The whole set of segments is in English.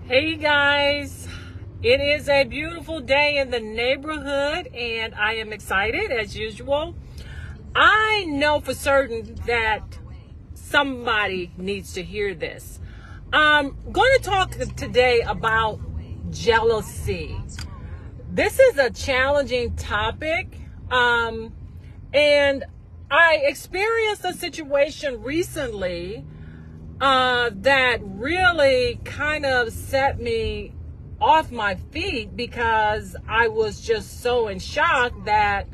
Hey guys, it is a beautiful day in the neighborhood and I am excited as usual. I know for certain that somebody needs to hear this. I'm going to talk today about jealousy. This is a challenging topic, and I experienced a situation recently that really kind of set me off my feet because I was just so in shock that,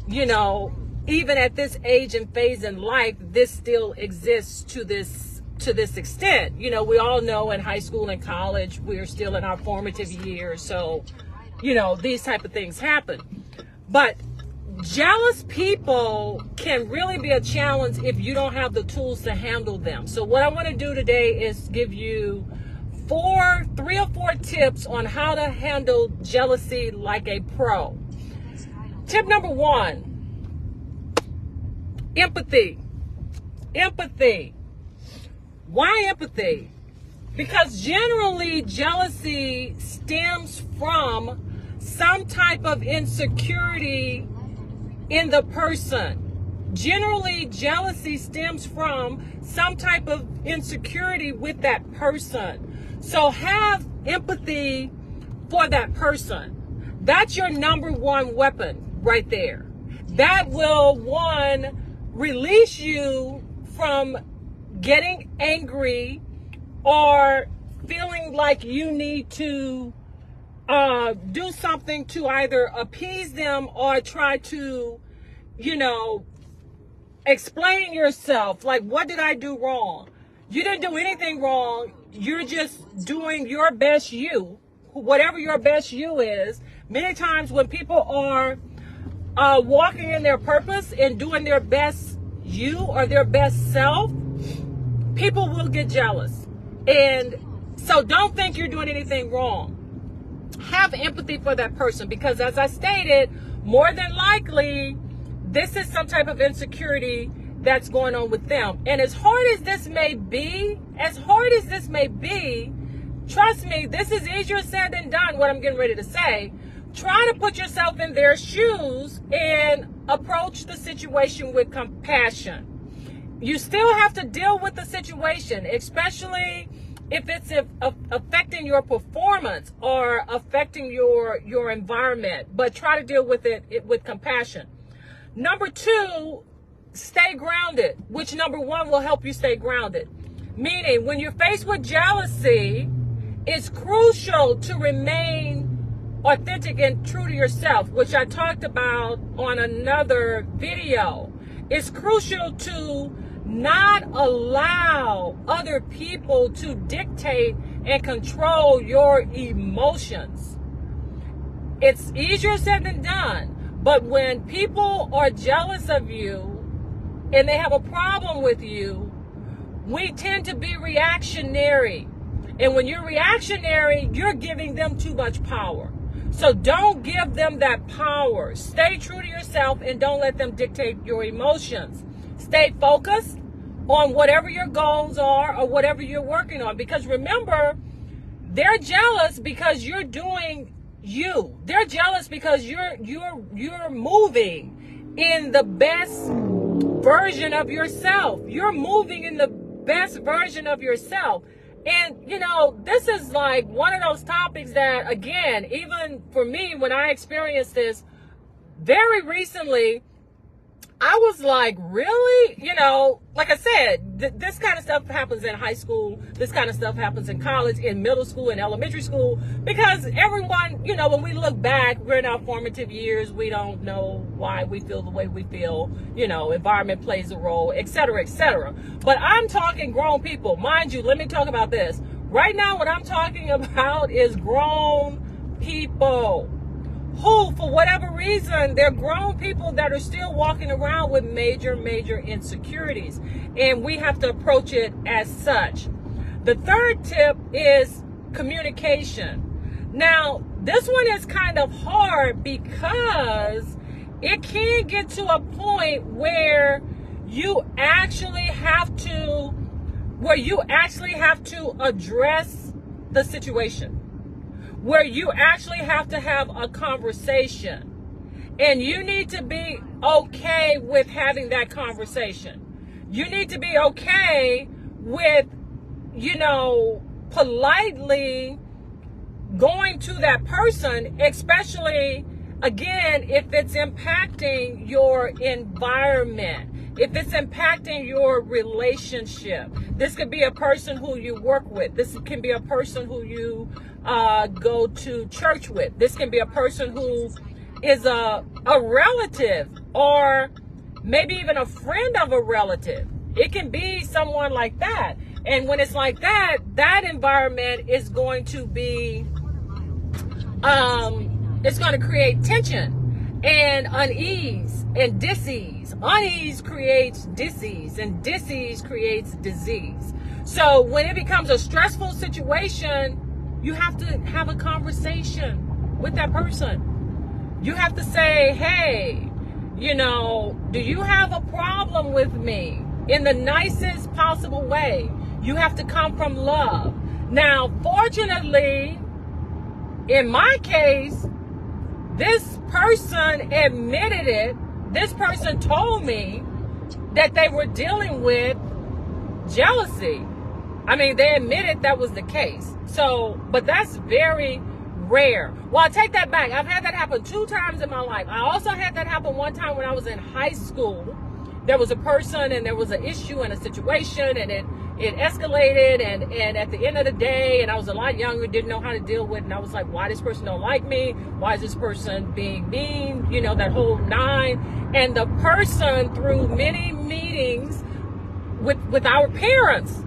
even at this age and phase in life, this still exists to this extent. We all know in high school and college, we're still in our formative years. So, these type of things happen. But jealous people can really be a challenge if you don't have the tools to handle them. So what I want to do today is give you three or four tips on how to handle jealousy like a pro. Tip number one, empathy. Empathy. Why empathy? Because generally jealousy stems from some type of insecurity in the person. Generally, jealousy stems from some type of insecurity with that person. So have empathy for that person. That's your number one weapon right there. That will, one, release you from getting angry or feeling like you need to do something to either appease them or try to, explain yourself. Like, what did I do wrong? You didn't do anything wrong. You're just doing your best you, whatever your best you is. Many times when people are walking in their purpose and doing their best you or their best self, people will get jealous. And so don't think you're doing anything wrong. Have empathy for that person because, as I stated, more than likely, this is some type of insecurity that's going on with them. And as hard as this may be, trust me, this is easier said than done, what I'm getting ready to say. Try to put yourself in their shoes and approach the situation with compassion. You still have to deal with the situation, especially if it's affecting your performance or affecting your environment, but try to deal with it with compassion. Number two, stay grounded, which number one will help you stay grounded. Meaning, when you're faced with jealousy, it's crucial to remain authentic and true to yourself, which I talked about on another video. It's crucial to not allow other people to dictate and control your emotions. It's easier said than done, but when people are jealous of you and they have a problem with you, we tend to be reactionary. And when you're reactionary, you're giving them too much power. So don't give them that power. Stay true to yourself and don't let them dictate your emotions. Stay focused on whatever your goals are or whatever you're working on. Because remember, they're jealous because you're doing you. They're jealous because you're moving in the best version of yourself. You're moving in the best version of yourself. And, this is like one of those topics that, again, even for me, when I experienced this very recently, I was like, really? Like I said, this kind of stuff happens in high school. This kind of stuff happens in college, in middle school, in elementary school. Because everyone, when we look back, we're in our formative years. We don't know why we feel the way we feel. Environment plays a role, et cetera, et cetera. But I'm talking grown people. Mind you, let me talk about this. Right now, what I'm talking about is grown people who, for whatever reason, they're grown people that are still walking around with major insecurities. And we have to approach it as such. The third tip is communication. Now, this one is kind of hard because it can get to a point where you actually have to address the situation, where you actually have to have a conversation. And you need to be okay with having that conversation. You need to be okay with, politely going to that person, especially, again, if it's impacting your environment, if it's impacting your relationship. This could be a person who you work with. This can be a person who you go to church with. This can be a person who is a relative, or maybe even a friend of a relative. It can be someone like that. And when it's like that, that environment is going to be, it's going to create tension and unease and dis-ease. Unease creates dis-ease, and dis-ease creates disease. So when it becomes a stressful situation, you have to have a conversation with that person. You have to say, hey, do you have a problem with me? In the nicest possible way. You have to come from love. Now, fortunately, in my case, this person admitted it. This person told me that they were dealing with jealousy. I mean, they admitted that was the case. So, but that's very rare. Well, I take that back. I've had that happen 2 times in my life. I also had that happen one time when I was in high school. There was a person and there was an issue and a situation, and it escalated, and at the end of the day, and I was a lot younger, didn't know how to deal with it, and I was like, why this person don't like me? Why is this person being mean? That whole 9. And the person, through many meetings with our parents,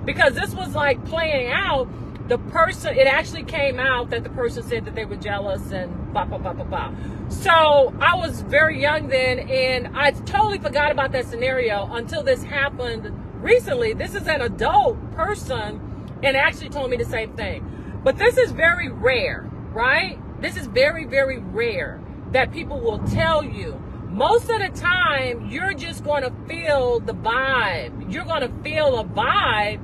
because this was like playing out, the person, it actually came out that the person said that they were jealous and blah, blah, blah, blah, blah. So I was very young then, and I totally forgot about that scenario until this happened recently. This is an adult person, and actually told me the same thing. But this is very rare, right? This is very, very rare that people will tell you. Most of the time, you're just going to feel the vibe. You're going to feel a vibe.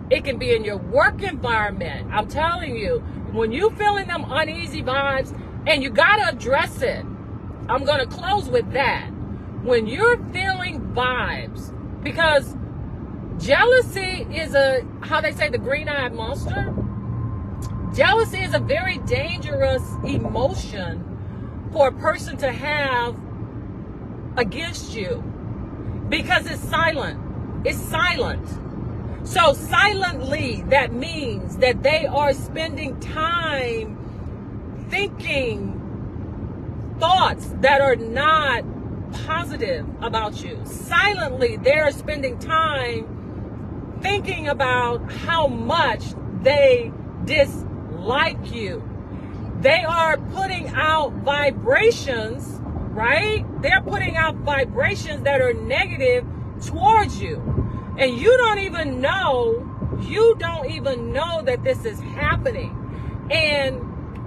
It can be in your work environment. I'm telling you, when you're feeling them uneasy vibes, and you got to address it. I'm going to close with that. When you're feeling vibes, because jealousy is how they say, the green-eyed monster. Jealousy is a very dangerous emotion for a person to have against you, because it's silent. It's silent. So silently, that means that they are spending time thinking thoughts that are not positive about you. Silently, they're spending time thinking about how much they dislike you. They are putting out vibrations, right? They're putting out vibrations that are negative towards you. And you don't even know that this is happening. And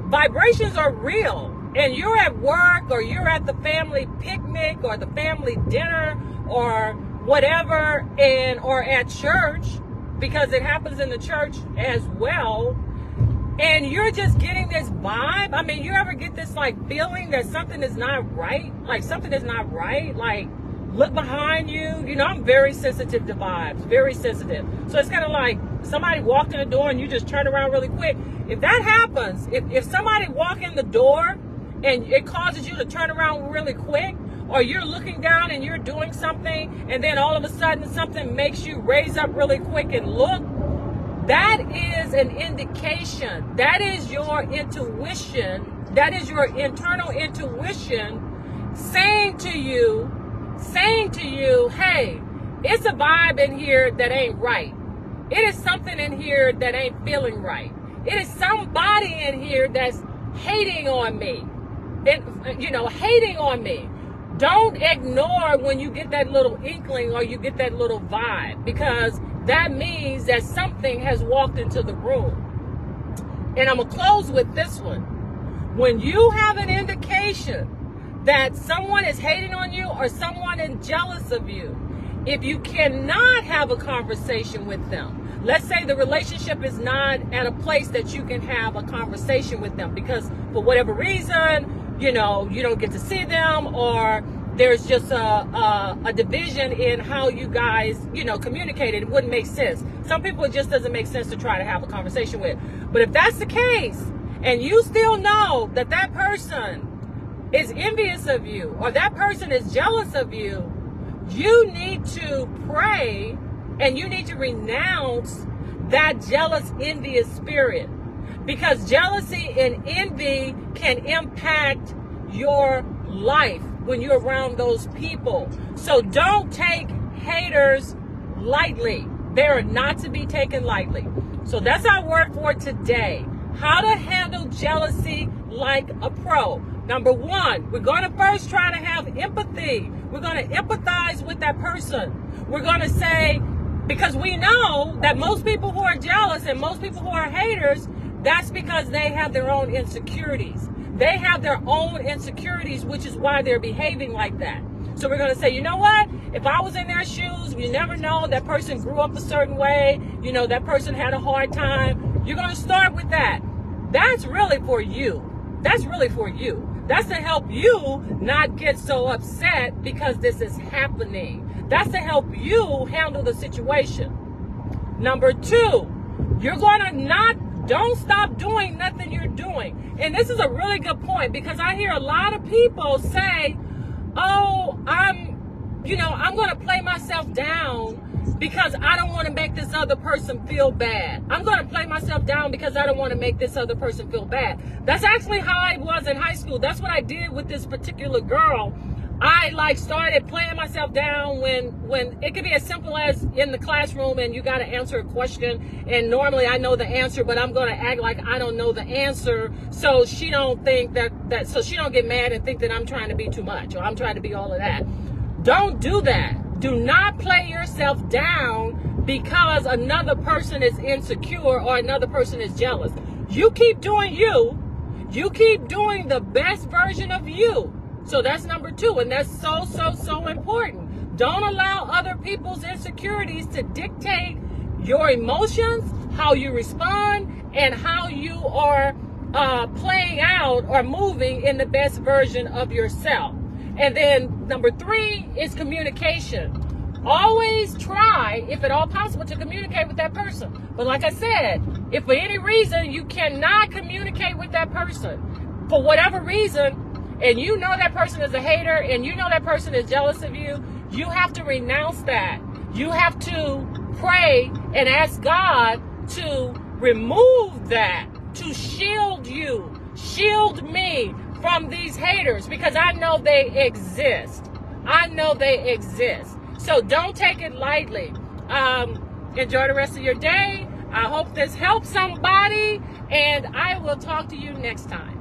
vibrations are real. And you're at work, or you're at the family picnic, or the family dinner, or whatever, or at church, because it happens in the church as well. And you're just getting this vibe. I mean, you ever get this feeling that something is not right? Like something is not right? Like, look behind you. I'm very sensitive to vibes, very sensitive. So it's kind of like somebody walked in the door and you just turn around really quick. If that happens, if somebody walk in the door and it causes you to turn around really quick, or you're looking down and you're doing something, and then all of a sudden something makes you raise up really quick and look, that is an indication. That is your intuition. That is your internal intuition saying to you, hey, it's a vibe in here that ain't right. It is something in here that ain't feeling right. It is somebody in here that's hating on me. Hating on me. Don't ignore when you get that little inkling or you get that little vibe, because that means that something has walked into the room. And I'm going to close with this one. When you have an indication that someone is hating on you or someone is jealous of you, if you cannot have a conversation with them, let's say the relationship is not at a place that you can have a conversation with them because for whatever reason, you know, you don't get to see them, or there's just a division in how you guys, you know, communicate. It wouldn't make sense. Some people, it just doesn't make sense to try to have a conversation with. But if that's the case, and you still know that that person is envious of you, or that person is jealous of you, you need to pray and you need to renounce that jealous, envious spirit. Because jealousy and envy can impact your life when you're around those people. So don't take haters lightly. They are not to be taken lightly. So that's our word for today. How to handle jealousy like a pro. Number one, we're going to first try to have empathy. We're going to empathize with that person. We're going to say, because we know that most people who are jealous and most people who are haters, that's because they have their own insecurities. They have their own insecurities, which is why they're behaving like that. So we're going to say, you know what? If I was in their shoes, you never know, that person grew up a certain way. You know, that person had a hard time. You're going to start with that. That's really for you. That's really for you. That's to help you not get so upset because this is happening. That's to help you handle the situation. Number two, you're going to don't stop doing nothing you're doing. And this is a really good point, because I hear a lot of people say, oh, I'm going to play myself down because I don't want to make this other person feel bad. I'm going to play myself down because I don't want to make this other person feel bad. That's actually how I was in high school. That's what I did with this particular girl. I started playing myself down when it could be as simple as in the classroom and you got to answer a question, and normally I know the answer, but I'm going to act like I don't know the answer so she don't think so she don't get mad and think that I'm trying to be too much or I'm trying to be all of that. Don't do that. Do not play yourself down because another person is insecure or another person is jealous. You keep doing you. You keep doing the best version of you. So that's number two, and that's so important. Don't allow other people's insecurities to dictate your emotions, how you respond, and how you are playing out or moving in the best version of yourself. And then number three is communication. Always try, if at all possible, to communicate with that person. But like I said, if for any reason you cannot communicate with that person, for whatever reason, and you know that person is a hater and you know that person is jealous of you, you have to renounce that. You have to pray and ask God to remove that, to shield you, shield me from these haters, because I know they exist. I know they exist. So don't take it lightly. Enjoy the rest of your day. I hope this helps somebody, and I will talk to you next time.